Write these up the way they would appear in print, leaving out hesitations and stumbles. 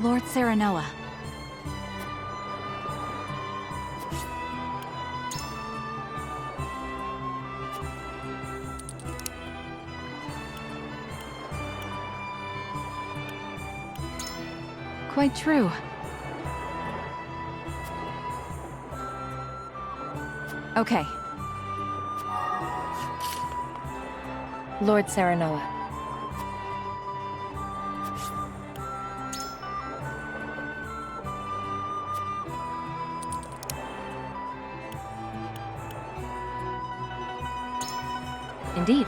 Lord Serenoa. Quite true. Okay. Lord Serenoa. Indeed.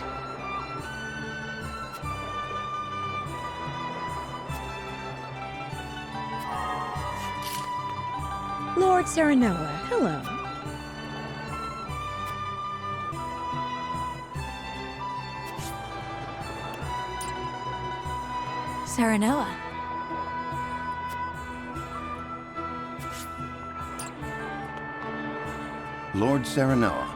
Lord Serenoa, hello. Serenoa. Lord Serenoa.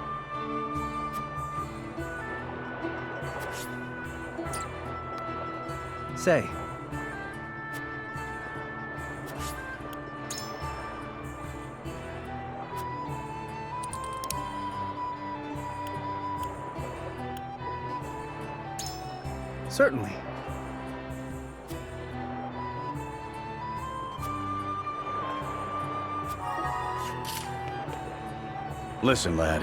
Say. Certainly. Listen, lad.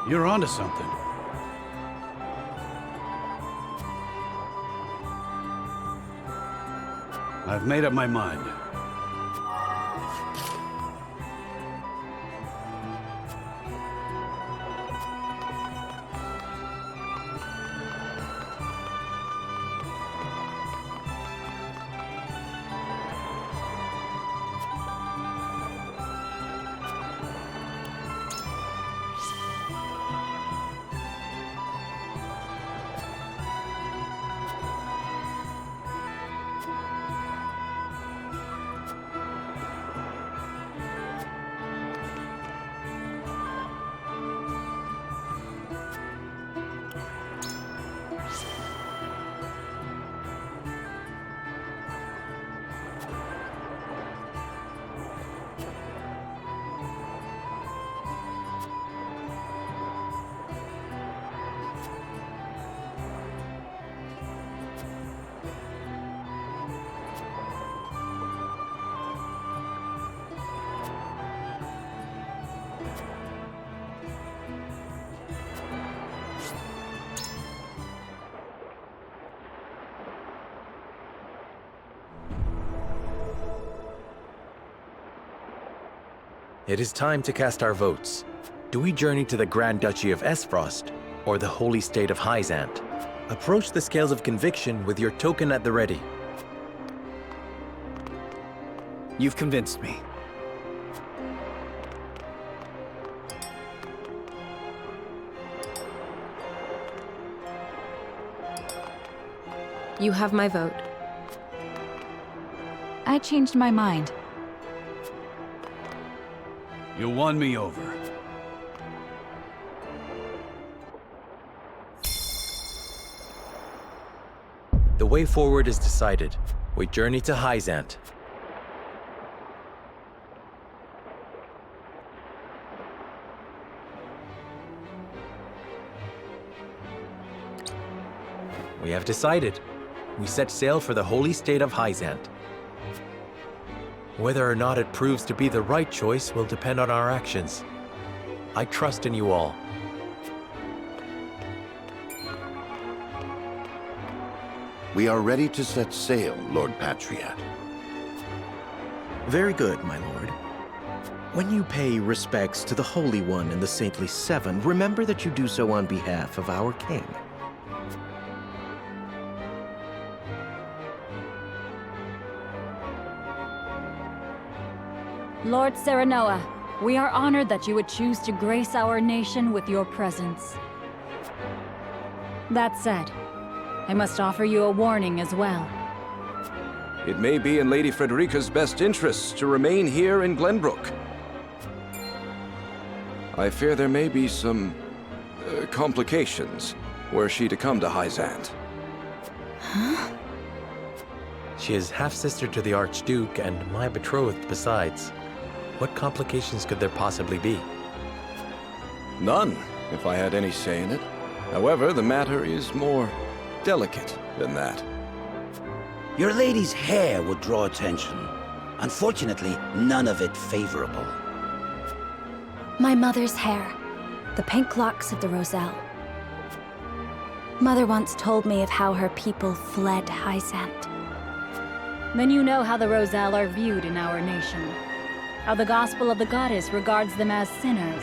You're onto something. I've made up my mind. It is time to cast our votes. Do we journey to the Grand Duchy of Esfrost, or the Holy State of Hyzante? Approach the scales of conviction with your token at the ready. You've convinced me. You have my vote. I changed my mind. You won me over. The way forward is decided. We journey to Hyzante. We have decided. We set sail for the Holy State of Hyzante. Whether or not it proves to be the right choice will depend on our actions. I trust in you all. We are ready to set sail, Lord Patriot. Very good, my lord. When you pay respects to the Holy One and the Saintly Seven, remember that you do so on behalf of our king. Lord Serenoa. We are honored that you would choose to grace our nation with your presence. That said, I must offer you a warning as well. It may be in Lady Frederica's best interests to remain here in Glenbrook. I fear there may be some complications were she to come to Hyzante. Huh? She is half-sister to the Archduke and my betrothed besides. What complications could there possibly be? None, if I had any say in it. However, the matter is more delicate than that. Your lady's hair would draw attention. Unfortunately, none of it favorable. My mother's hair. The pink locks of the Roselle. Mother once told me of how her people fled Heisent. Then you know how the Roselle are viewed in our nation. How the gospel of the goddess regards them as sinners.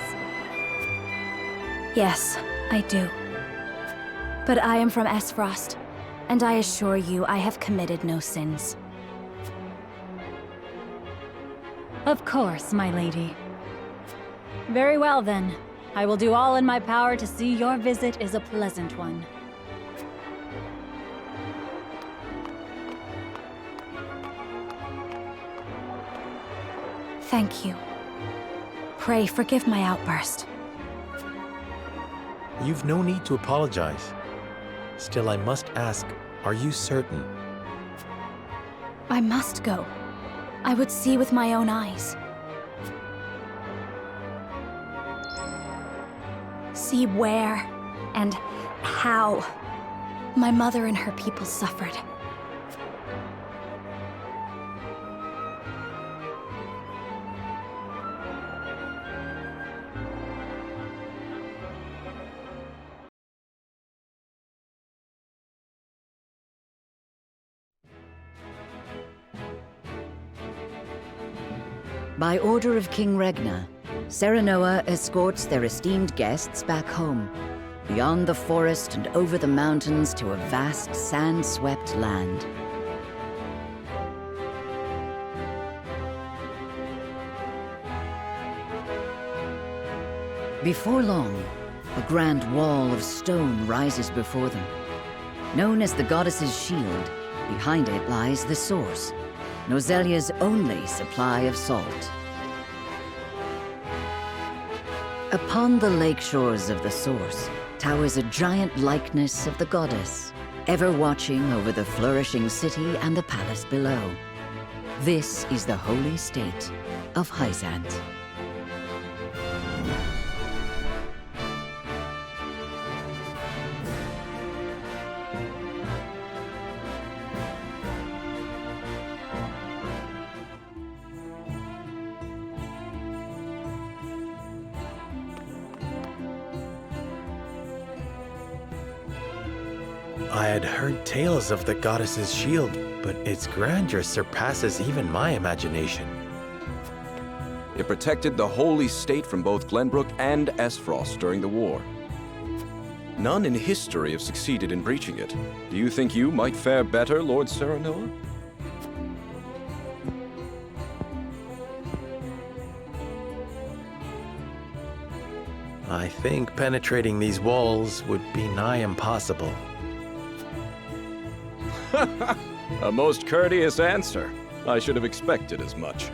Yes, I do. But I am from Esfrost, and I assure you I have committed no sins. Of course, my lady. Very well then. I will do all in my power to see your visit is a pleasant one. Thank you. Pray forgive my outburst. You've no need to apologize. Still, I must ask, are you certain? I must go. I would see with my own eyes. See where and how my mother and her people suffered. By order of King Regna, Serenoa escorts their esteemed guests back home, beyond the forest and over the mountains to a vast sand-swept land. Before long, a grand wall of stone rises before them. Known as the Goddess's Shield, behind it lies the source, Nozelia's only supply of salt. Upon the lake shores of the source towers a giant likeness of the goddess, ever watching over the flourishing city and the palace below. This is the holy state of Hyzante. I had heard tales of the goddess's shield, but its grandeur surpasses even my imagination. It protected the holy state from both Glenbrook and Esfrost during the war. None in history have succeeded in breaching it. Do you think you might fare better, Lord Serenoa? I think penetrating these walls would be nigh impossible. A most courteous answer. I should have expected as much.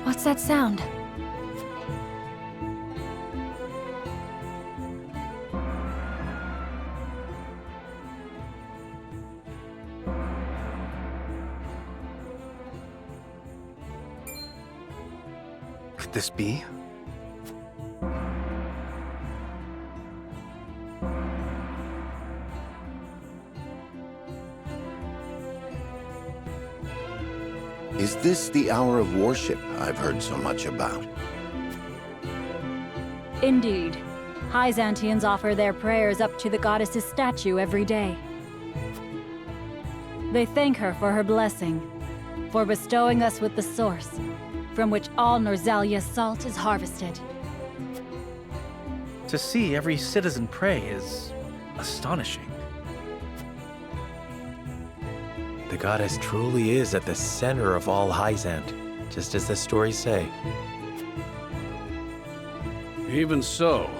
What's that sound? Could this be? Is this the hour of worship I've heard so much about? Indeed. Hyzantians offer their prayers up to the goddess's statue every day. They thank her for her blessing, for bestowing us with the source, from which all Norzalia's salt is harvested. To see every citizen pray is astonishing. The goddess truly is at the center of all Heisent, just as the stories say. Even so,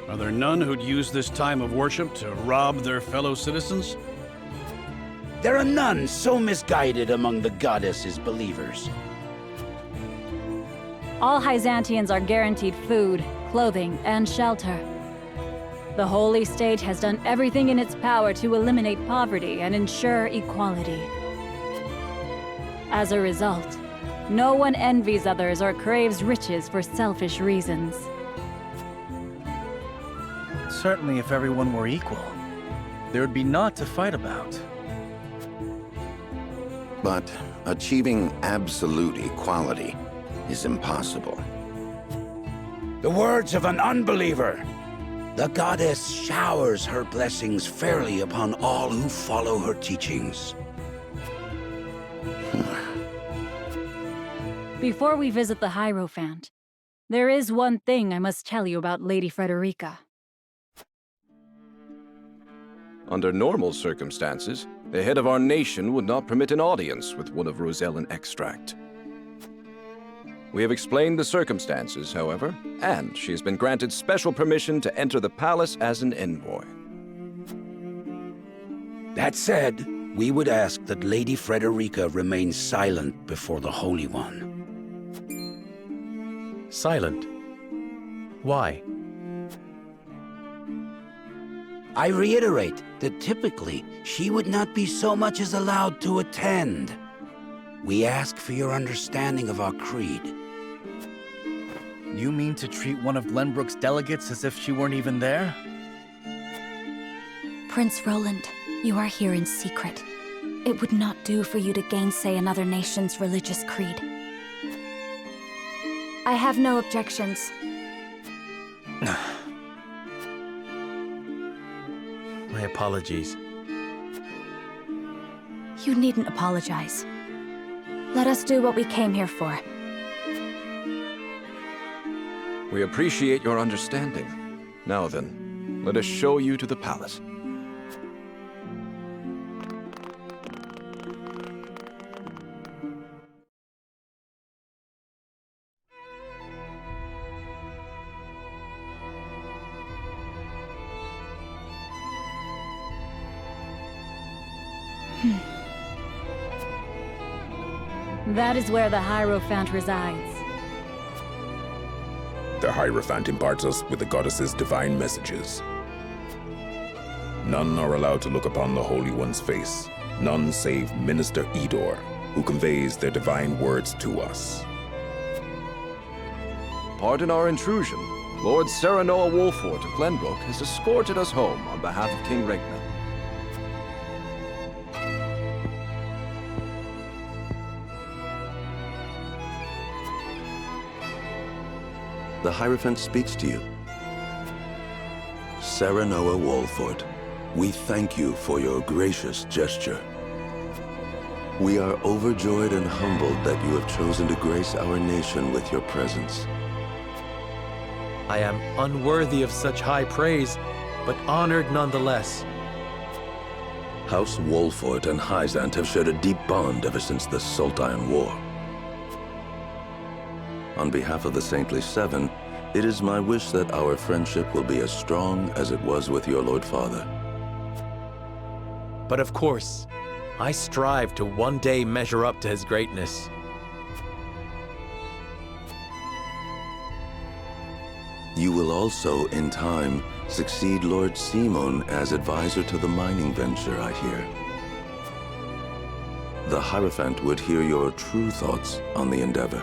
are there none who'd use this time of worship to rob their fellow citizens? There are none so misguided among the goddess's believers. All Hyzantians are guaranteed food, clothing, and shelter. The Holy State has done everything in its power to eliminate poverty and ensure equality. As a result, no one envies others or craves riches for selfish reasons. Certainly if everyone were equal, there would be naught to fight about. But achieving absolute equality is impossible. The words of an unbeliever. The goddess showers her blessings fairly upon all who follow her teachings. Before we visit the Hierophant, there is one thing I must tell you about Lady Frederica. Under normal circumstances, the head of our nation would not permit an audience with one of Rosellan extract. We have explained the circumstances, however, and she has been granted special permission to enter the palace as an envoy. That said, we would ask that Lady Frederica remain silent before the Holy One. Silent? Why? I reiterate that typically she would not be so much as allowed to attend. We ask for your understanding of our creed. You mean to treat one of Glenbrook's delegates as if she weren't even there? Prince Roland, you are here in secret. It would not do for you to gainsay another nation's religious creed. I have no objections. My apologies. You needn't apologize. Let us do what we came here for. We appreciate your understanding. Now then, let us show you to the palace. That is where the Hierophant resides. The Hierophant imparts us with the goddess's divine messages. None are allowed to look upon the Holy One's face. None save Minister Edor, who conveys their divine words to us. Pardon our intrusion. Lord Serenoa Wolfort of Glenbrook has escorted us home on behalf of King Regna. The Hierophant speaks to you. Serenoa Wolfort, we thank you for your gracious gesture. We are overjoyed and humbled that you have chosen to grace our nation with your presence. I am unworthy of such high praise, but honored nonetheless. House Wolfort and Heisent have shared a deep bond ever since the Sultan War. On behalf of the Saintly Seven, it is my wish that our friendship will be as strong as it was with your Lord Father. But of course, I strive to one day measure up to his greatness. You will also, in time, succeed Lord Simon as advisor to the mining venture, I hear. The Hierophant would hear your true thoughts on the endeavor.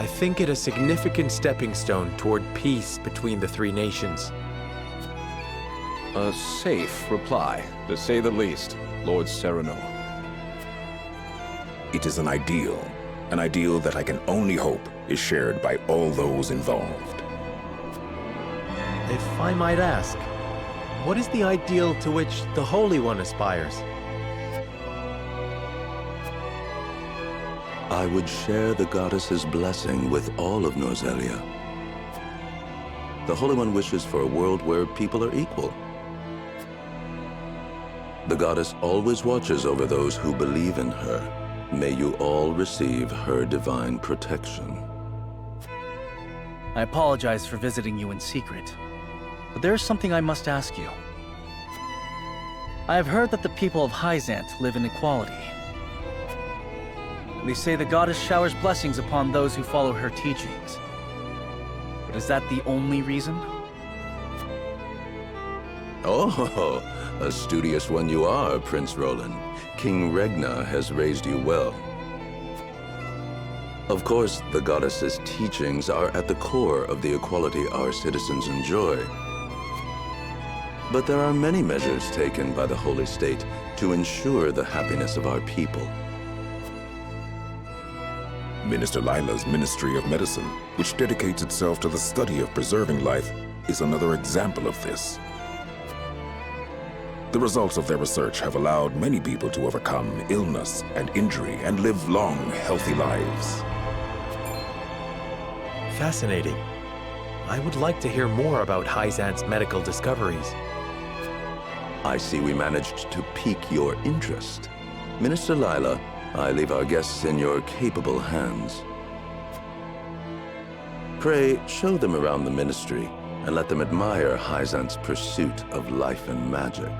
I think it a significant stepping stone toward peace between the three nations. A safe reply, to say the least, Lord Sereno. It is an ideal that I can only hope is shared by all those involved. If I might ask, what is the ideal to which the Holy One aspires? I would share the goddess's blessing with all of Norzelia. The Holy One wishes for a world where people are equal. The goddess always watches over those who believe in her. May you all receive her divine protection. I apologize for visiting you in secret, but there is something I must ask you. I have heard that the people of Hyzante live in equality. They say the goddess showers blessings upon those who follow her teachings. But is that the only reason? Oh, a studious one you are, Prince Roland. King Regna has raised you well. Of course, the goddess's teachings are at the core of the equality our citizens enjoy. But there are many measures taken by the Holy State to ensure the happiness of our people. Minister Lila's Ministry of Medicine, which dedicates itself to the study of preserving life, is another example of this. The results of their research have allowed many people to overcome illness and injury and live long, healthy lives. Fascinating. I would like to hear more about Hyzante's medical discoveries. I see we managed to pique your interest. Minister Lila, I leave our guests in your capable hands. Pray, show them around the ministry and let them admire Hyzante's pursuit of life and magic.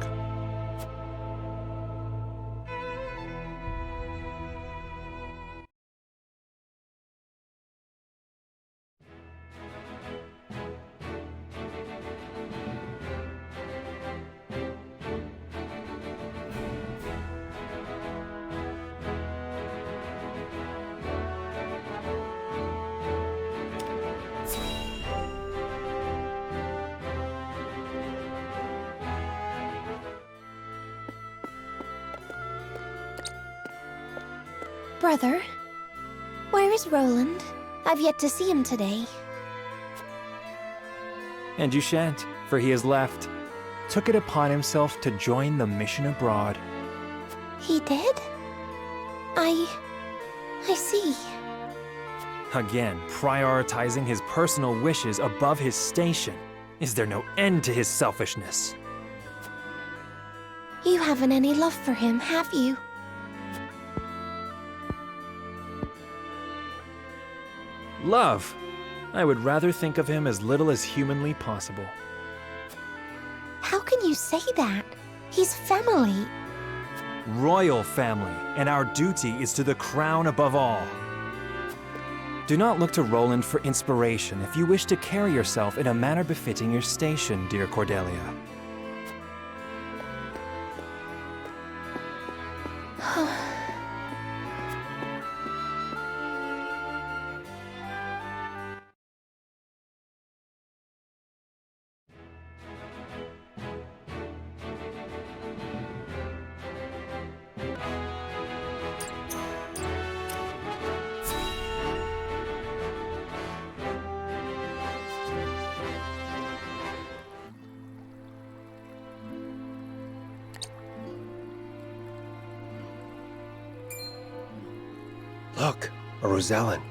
Brother, where is Roland? I've yet to see him today. And you shan't, for he has left. Took it upon himself to join the mission abroad. He did? I see. Again, prioritizing his personal wishes above his station. Is there no end to his selfishness? You haven't any love for him, have you? Love. I would rather think of him as little as humanly possible. How can you say that? He's family. Royal family, and our duty is to the crown above all. Do not look to Roland for inspiration if you wish to carry yourself in a manner befitting your station, dear Cordelia. Look, a Rosellan.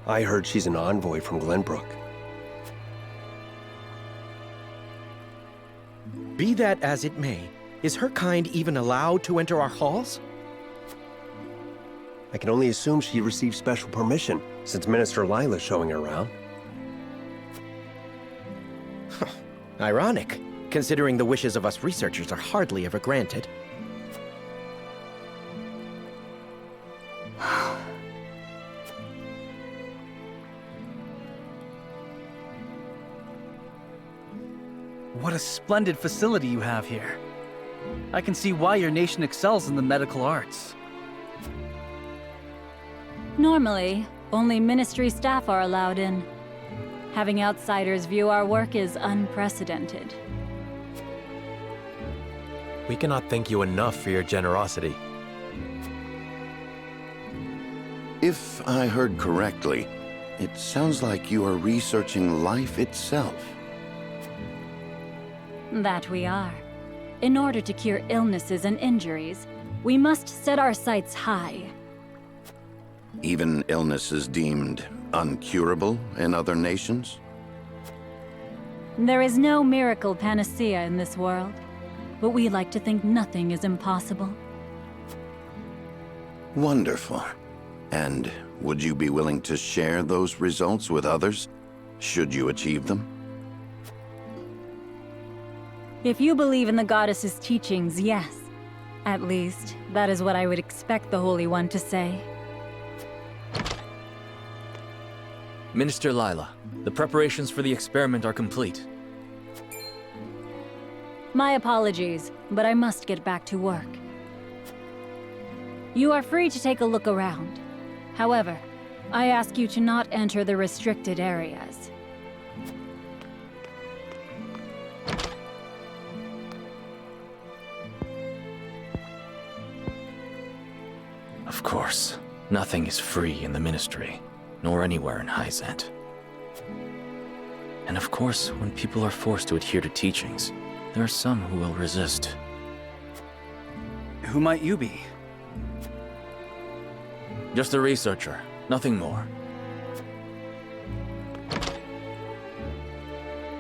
I heard she's an envoy from Glenbrook. Be that as it may, is her kind even allowed to enter our halls? I can only assume she received special permission, since Minister Lila's showing her around. Ironic, considering the wishes of us researchers are hardly ever granted. What a splendid facility you have here. I can see why your nation excels in the medical arts. Normally, Only ministry staff are allowed in. Having outsiders view our work is unprecedented. We cannot thank you enough for your generosity. If I heard correctly, it sounds like you are researching life itself. That we are. In order to cure illnesses and injuries, we must set our sights high. Even illnesses deemed uncurable in other nations? There is no miracle panacea in this world, but we like to think nothing is impossible. Wonderful. And would you be willing to share those results with others, should you achieve them? If you believe in the goddess's teachings, yes. At least, that is what I would expect the Holy One to say. Minister Lila, the preparations for the experiment are complete. My apologies, but I must get back to work. You are free to take a look around. However, I ask you to not enter the restricted areas. Of course, nothing is free in the Ministry, nor anywhere in Hyzante. And of course, when people are forced to adhere to teachings, there are some who will resist. Who might you be? Just a researcher, nothing more.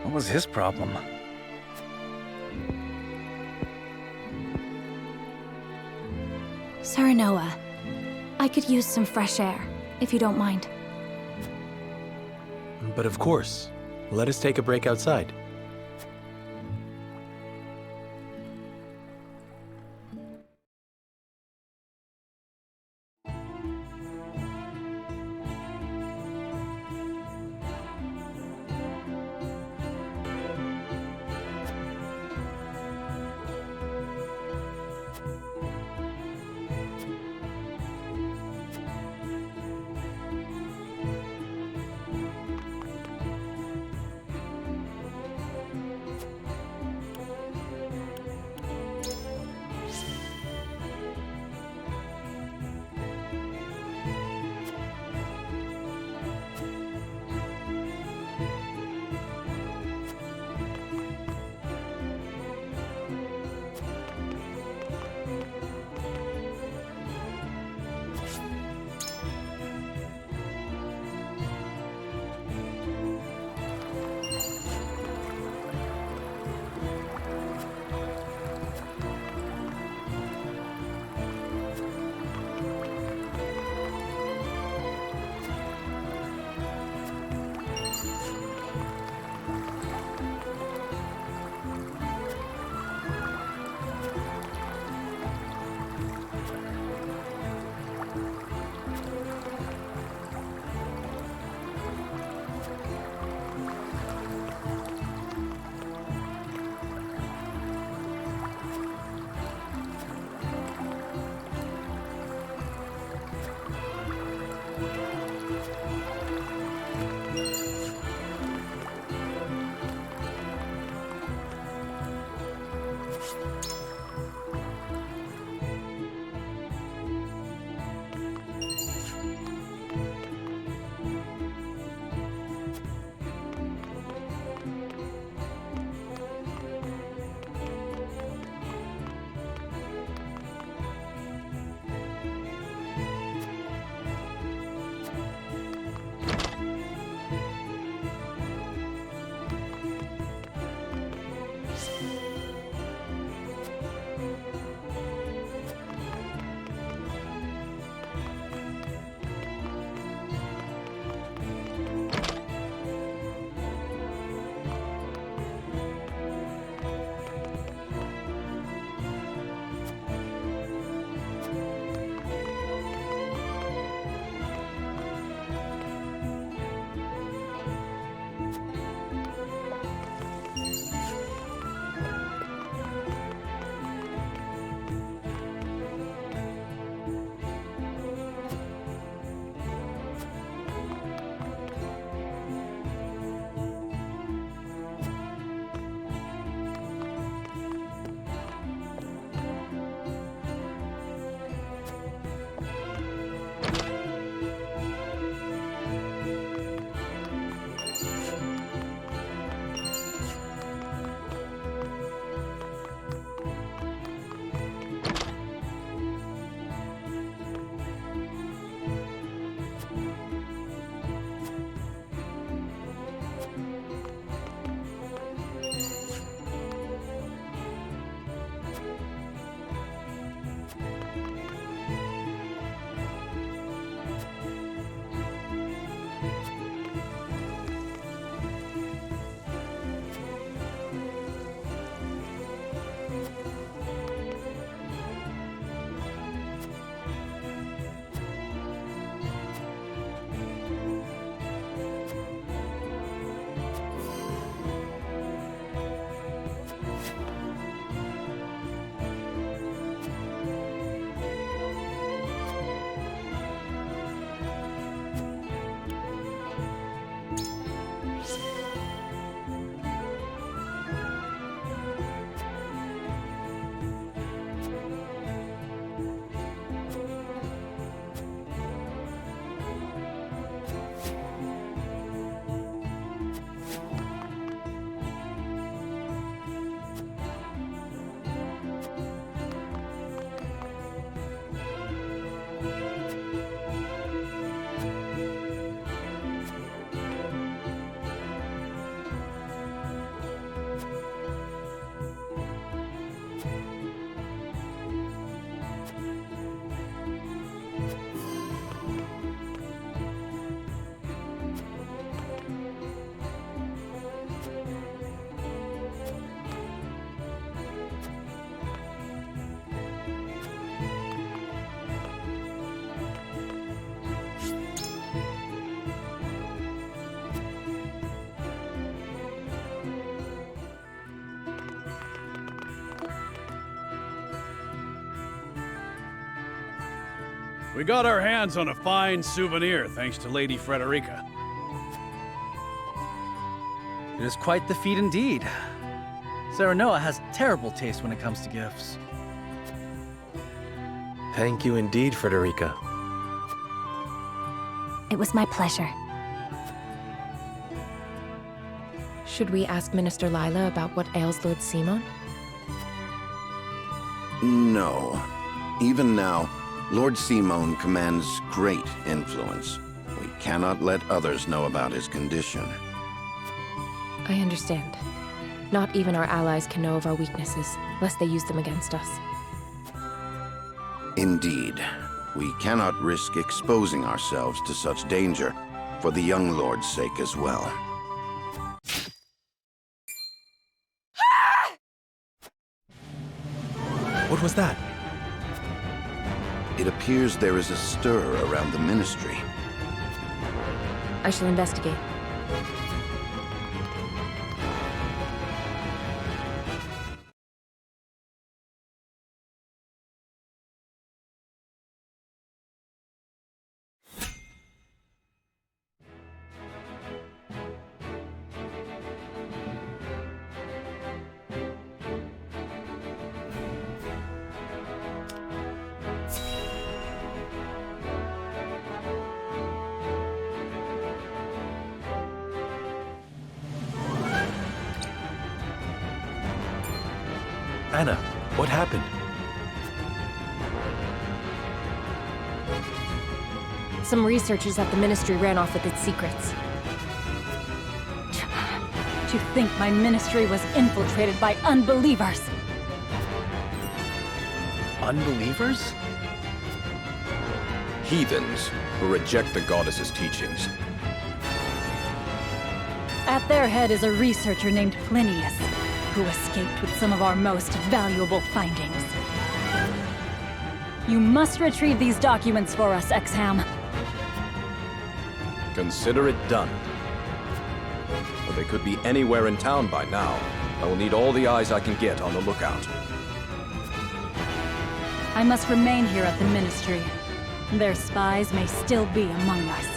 What was his problem? Serenoa, I could use some fresh air, if you don't mind. But of course, let us take a break outside. We got our hands on a fine souvenir thanks to Lady Frederica. It is quite the feat indeed. Serenoa has terrible taste when it comes to gifts. Thank you indeed, Frederica. It was my pleasure. Should we ask Minister Lila about what ails Lord Simon? No. Even now, Lord Simon commands great influence. We cannot let others know about his condition. I understand. Not even our allies can know of our weaknesses, lest they use them against us. Indeed. We cannot risk exposing ourselves to such danger, for the young lord's sake as well. What was that? It appears there is a stir around the ministry. I shall investigate. Anna, what happened? Some researchers at the Ministry ran off with its secrets. To think my ministry was infiltrated by unbelievers! Unbelievers? Heathens who reject the goddess's teachings. At their head is a researcher named Plinius, who escaped with some of our most valuable findings. You must retrieve these documents for us, Exham. Consider it done. But they could be anywhere in town by now. I will need all the eyes I can get on the lookout. I must remain here at the Ministry. Their spies may still be among us.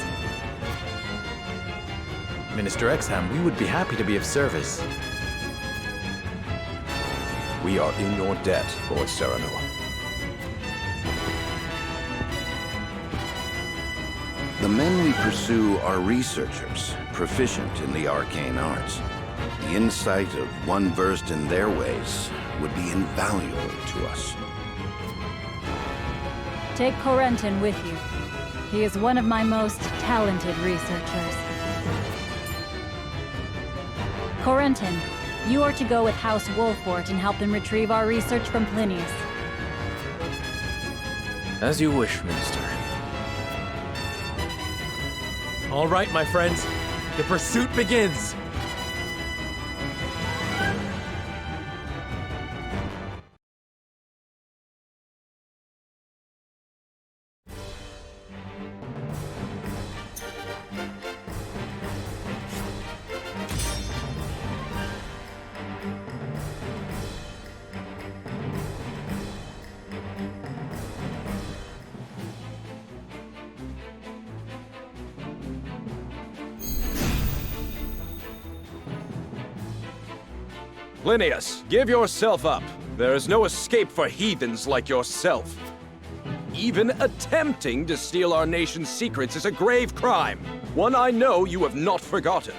Minister Exham, we would be happy to be of service. We are in your debt, Lord Serenoa. The men we pursue are researchers, proficient in the arcane arts. The insight of one versed in their ways would be invaluable to us. Take Corentin with you. He is one of my most talented researchers. Corentin, you are to go with House Wolfort and help them retrieve our research from Plinius. As you wish, Minister. All right, my friends. The pursuit begins! Plinius, give yourself up. There is no escape for heathens like yourself. Even attempting to steal our nation's secrets is a grave crime. One I know you have not forgotten.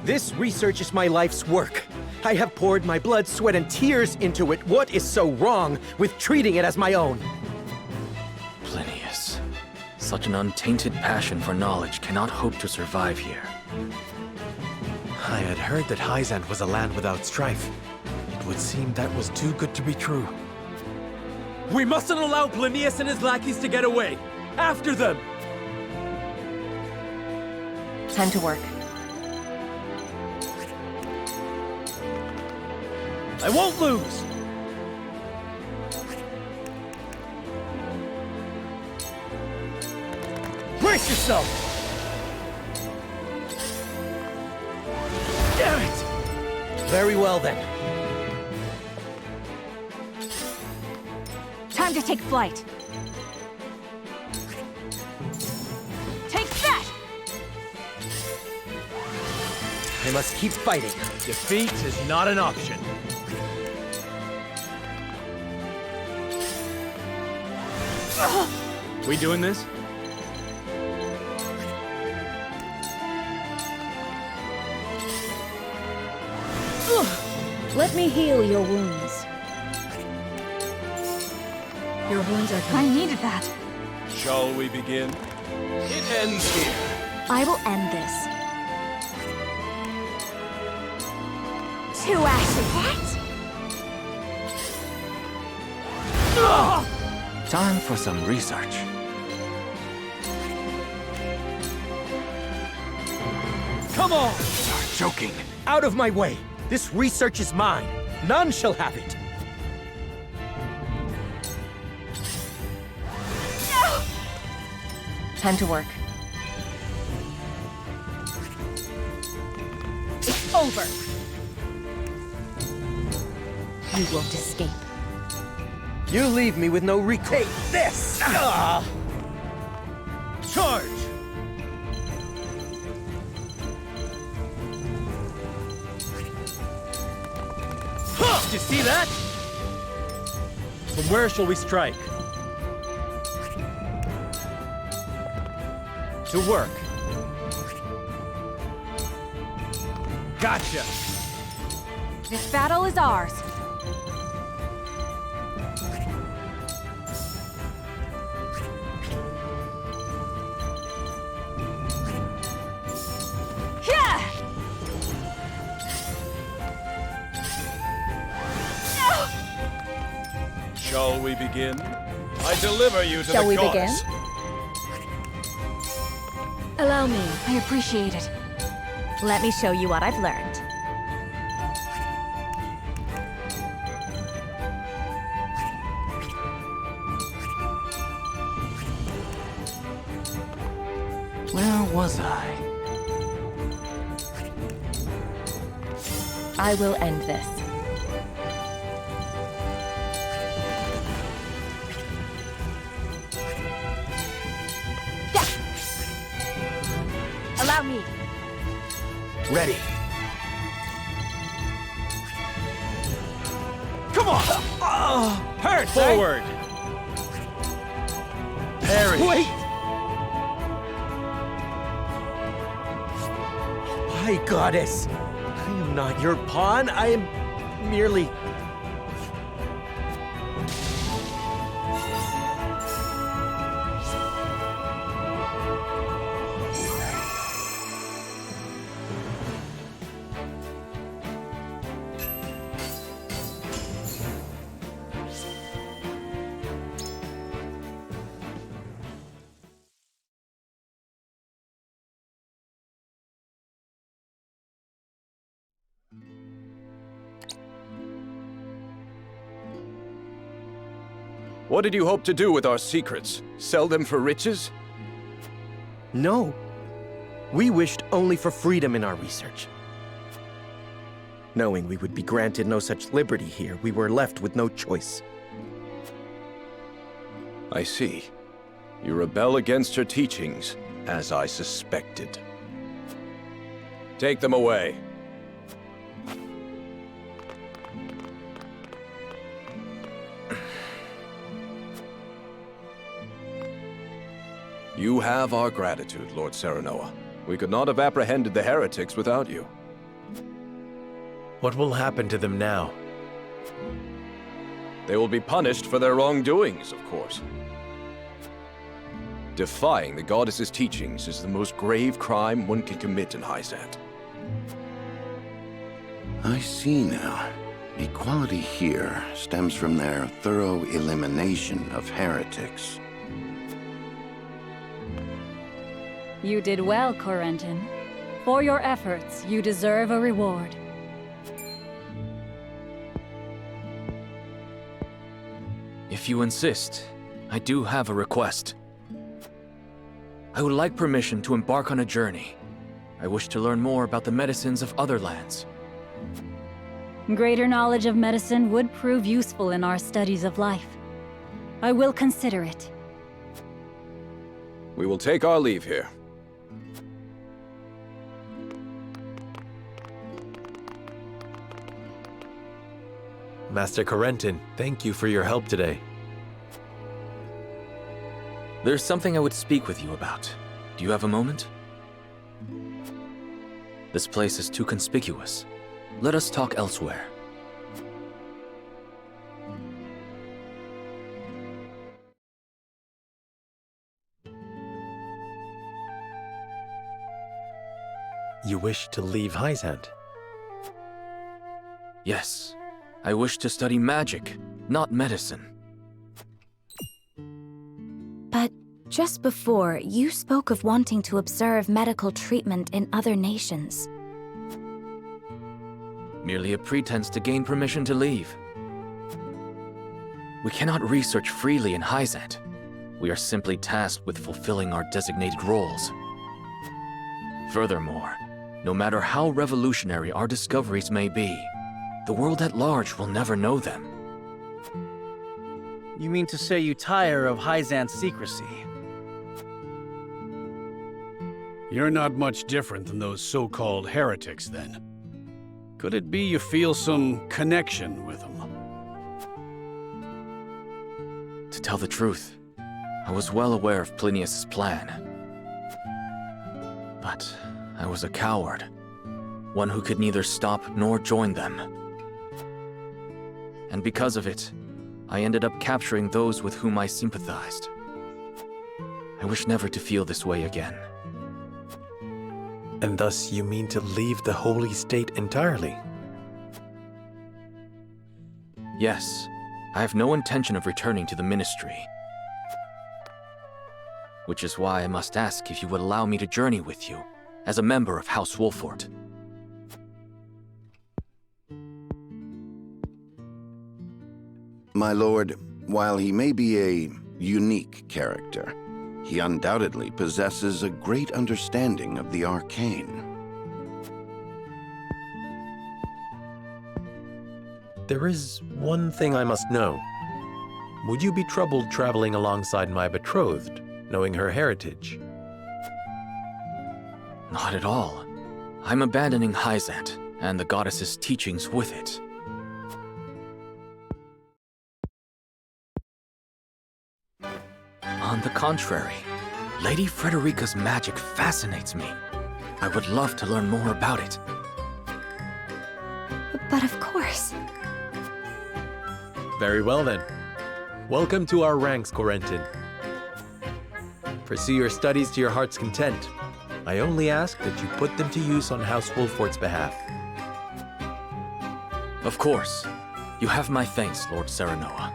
This research is my life's work. I have poured my blood, sweat, and tears into it. What is so wrong with treating it as my own? Plinius. Such an untainted passion for knowledge cannot hope to survive here. I had heard that Heisent was a land without strife. It would seem that was too good to be true. We mustn't allow Plinius and his lackeys to get away! After them! Time to work. I won't lose! Brace yourself! Damn it! Very well, then. Time to take flight. I must keep fighting. Defeat is not an option. We doing this? Let me heal your wounds. Your wounds are I needed that. Shall we begin? It ends here. I will end this. To ashes. What? Time for some research. Come on! Start joking. Out of my way! This research is mine. None shall have it. Time to work. It's over. You won't escape. You leave me with no recourse. Take this! Charge! Did you see that? From where shall we strike? To work. Gotcha. This battle is ours. Shall we begin? I deliver you to Shall the we goddess. begin? Allow me. I appreciate it. Let me show you what I've learned. Where was I? I will end this. Allow me. Ready. Come on! Hurt! Forward! Parry! Wait! My goddess! I am not your pawn. I am merely... What did you hope to do with our secrets? Sell them for riches? No. We wished only for freedom in our research. Knowing we would be granted no such liberty here, we were left with no choice. I see. You rebel against her teachings, as I suspected. Take them away. You have our gratitude, Lord Serenoa. We could not have apprehended the heretics without you. What will happen to them now? They will be punished for their wrongdoings, of course. Defying the goddess's teachings is the most grave crime one can commit in Hyzante. I see now. Equality here stems from their thorough elimination of heretics. You did well, Corentin. For your efforts, you deserve a reward. If you insist, I do have a request. I would like permission to embark on a journey. I wish to learn more about the medicines of other lands. Greater knowledge of medicine would prove useful in our studies of life. I will consider it. We will take our leave here. Master Corentin, thank you for your help today. There's something I would speak with you about. Do you have a moment? This place is too conspicuous. Let us talk elsewhere. You wish to leave Hyzante? Yes. I wish to study magic, not medicine. But just before, you spoke of wanting to observe medical treatment in other nations. Merely a pretense to gain permission to leave. We cannot research freely in Hyzante. We are simply tasked with fulfilling our designated roles. Furthermore, no matter how revolutionary our discoveries may be, the world at large will never know them. You mean to say you tire of Hyzante's secrecy? You're not much different than those so-called heretics, then. Could it be you feel some connection with them? To tell the truth, I was well aware of Plinius' plan. But I was a coward, one who could neither stop nor join them. And because of it, I ended up capturing those with whom I sympathized. I wish never to feel this way again. And thus you mean to leave the Holy State entirely? Yes, I have no intention of returning to the Ministry. Which is why I must ask if you would allow me to journey with you, as a member of House Wolfort. My lord, while he may be a unique character, he undoubtedly possesses a great understanding of the arcane. There is one thing I must know. Would you be troubled traveling alongside my betrothed, knowing her heritage? Not at all. I'm abandoning Hyzante, and the goddess's teachings with it. On the contrary, Lady Frederica's magic fascinates me. I would love to learn more about it. But of course. Very well then. Welcome to our ranks, Corentin. Pursue your studies to your heart's content. I only ask that you put them to use on House Wolfort's behalf. Of course. You have my thanks, Lord Serenoa.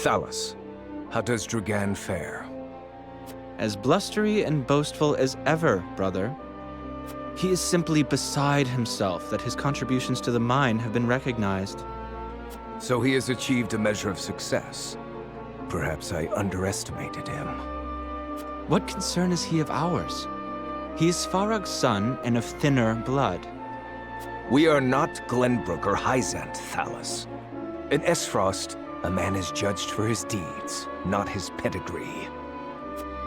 Thalos, how does Drugan fare? As blustery and boastful as ever, brother. He is simply beside himself that his contributions to the mine have been recognized. So he has achieved a measure of success. Perhaps I underestimated him. What concern is he of ours? He is Farag's son and of thinner blood. We are not Glenbrook or Hyzante, Thalos. In Esfrost, a man is judged for his deeds, not his pedigree.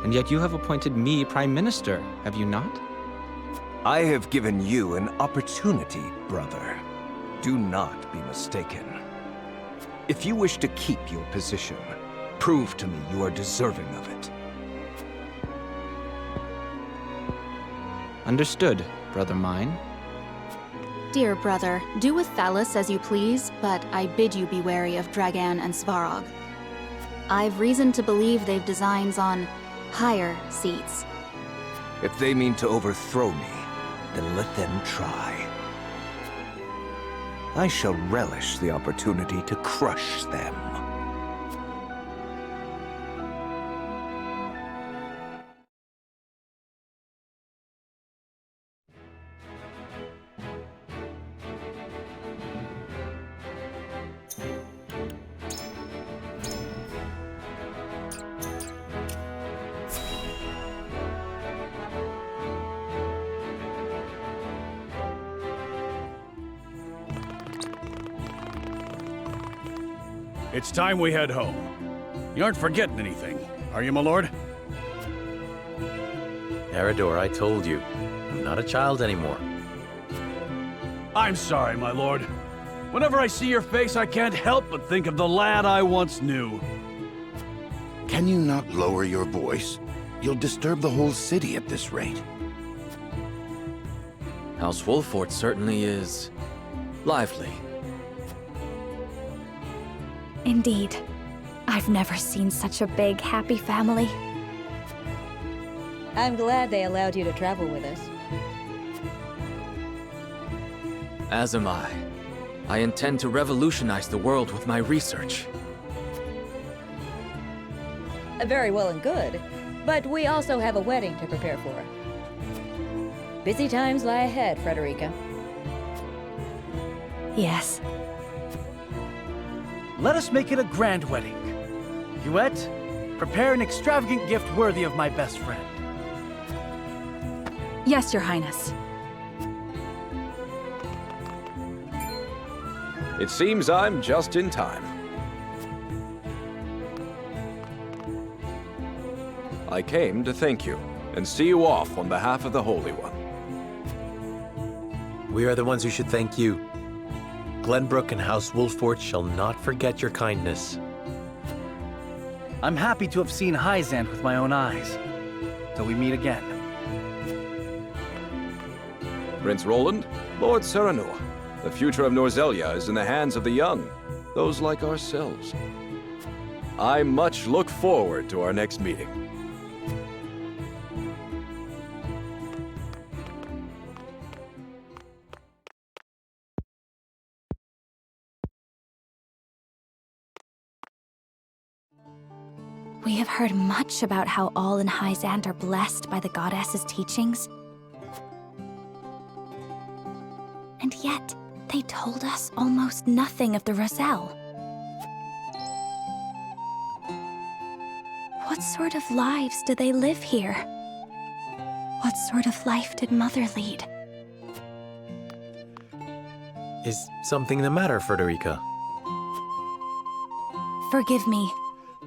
And yet you have appointed me Prime Minister, have you not? I have given you an opportunity, brother. Do not be mistaken. If you wish to keep your position, prove to me you are deserving of it. Understood, brother mine. Dear brother, do with Thalos as you please, but I bid you be wary of Dragan and Svarog. I've reason to believe they've designs on higher seats. If they mean to overthrow me, then let them try. I shall relish the opportunity to crush them. It's time we head home. You aren't forgetting anything, are you, my lord? Eridor, I told you. I'm not a child anymore. I'm sorry, my lord. Whenever I see your face, I can't help but think of the lad I once knew. Can you not lower your voice? You'll disturb the whole city at this rate. House Wolfort certainly is lively. Indeed. I've never seen such a big, happy family. I'm glad they allowed you to travel with us. As am I. I intend to revolutionize the world with my research. Very well and good, but we also have a wedding to prepare for. Busy times lie ahead, Frederica. Yes. Let us make it a grand wedding. Huette, prepare an extravagant gift worthy of my best friend. Yes, Your Highness. It seems I'm just in time. I came to thank you and see you off on behalf of the Holy One. We are the ones who should thank you. Glenbrook and House Wolfort shall not forget your kindness. I'm happy to have seen Hyzante with my own eyes. Till we meet again. Prince Roland, Lord Serenoa, the future of Norzelia is in the hands of the young, those like ourselves. I much look forward to our next meeting. We have heard much about how all in Hyzante are blessed by the goddess's teachings. And yet, they told us almost nothing of the Roselle. What sort of lives do they live here? What sort of life did Mother lead? Is something the matter, Frederica? Forgive me.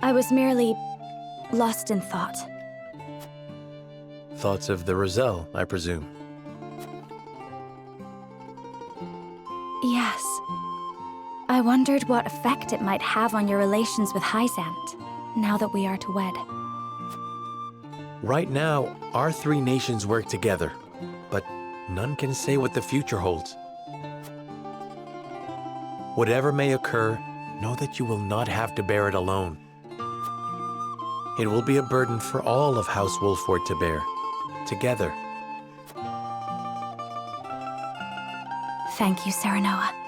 I was merely lost in thought. Thoughts of the Roselle, I presume. Yes. I wondered what effect it might have on your relations with Hyzante, now that we are to wed. Right now, our three nations work together, but none can say what the future holds. Whatever may occur, know that you will not have to bear it alone. It will be a burden for all of House Wolfort to bear, together. Thank you, Serenoa.